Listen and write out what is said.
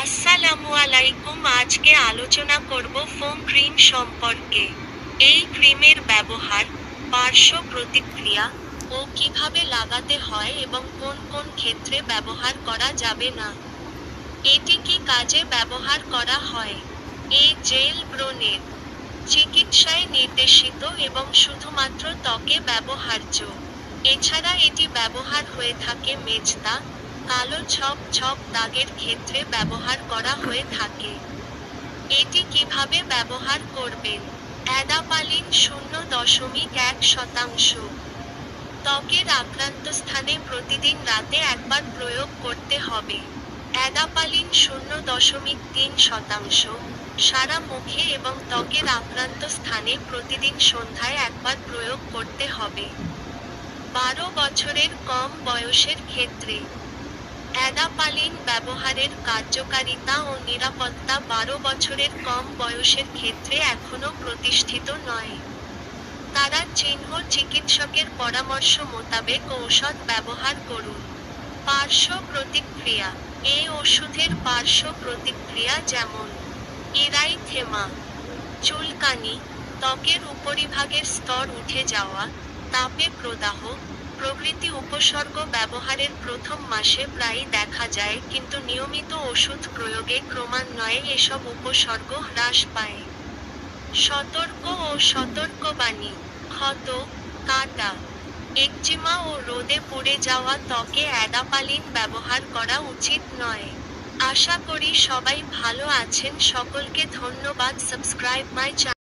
আসসালামু আলাইকুম। আজকে আলোচনা করব ফোম ক্রিম সম্পর্কে। এই ক্রিমের ব্যবহার, পার্শ্ব প্রতিক্রিয়া ও কিভাবে লাগাতে হয় এবং কোন কোন ক্ষেত্রে ব্যবহার করা যাবে না। এটি কি কাজে ব্যবহার করা হয়? এই জেল ব্রণের চিকিৎসায় নির্দেশিত এবং শুধুমাত্র ত্বকে ব্যবহার্য। এছাড়া এটি ব্যবহার হয়ে থাকে মেজদা, কালো ছক ছক দাগের ক্ষেত্রে ব্যবহার করা হয়ে থাকে। এটি কিভাবে ব্যবহার করবেন? অ্যাডাপালিন 0.1%। ত্বকের আক্রান্ত স্থানে প্রতিদিন রাতে একবার প্রয়োগ করতে হবে। অ্যাডাপালিন 0.3%। সারা মুখে এবং ত্বকের আক্রান্ত স্থানে প্রতিদিন সন্ধ্যায় একবার প্রয়োগ করতে হবে। 12 বছরের কম বয়সের ক্ষেত্রে অ্যাডাপালিন ব্যবহারের কার্যকারিতা ও নিরাপত্তা 12 বছরের কম বয়সের ক্ষেত্রে এখনও প্রতিষ্ঠিত নয়। তারা চিহ্ন চিকিৎসকের পরামর্শ মোতাবেক ঔষধ ব্যবহার করুন। পার্শ্ব প্রতিক্রিয়া। এই ওষুধের পার্শ্ব প্রতিক্রিয়া যেমন ইরাইথেমা, চুলকানি, ত্বকের উপরিভাগের স্তর উঠে যাওয়া, তাপে প্রদাহ প্রভৃতি উপসর্গ ব্যবহারের প্রথম মাসে প্রায়ই দেখা যায়, কিন্তু নিয়মিত ওষুধ প্রয়োগে ক্রমান্বয়ে এসব উপসর্গ হ্রাস পায়। সতর্ক ও সতর্কবাণী। ক্ষত, কাটা, একজিমা ও রোদে পুড়ে যাওয়া ত্বকে অ্যাডাপালিন ব্যবহার করা উচিত নয়। আশা করি সবাই ভালো আছেন। সকলকে ধন্যবাদ। Subscribe my channel.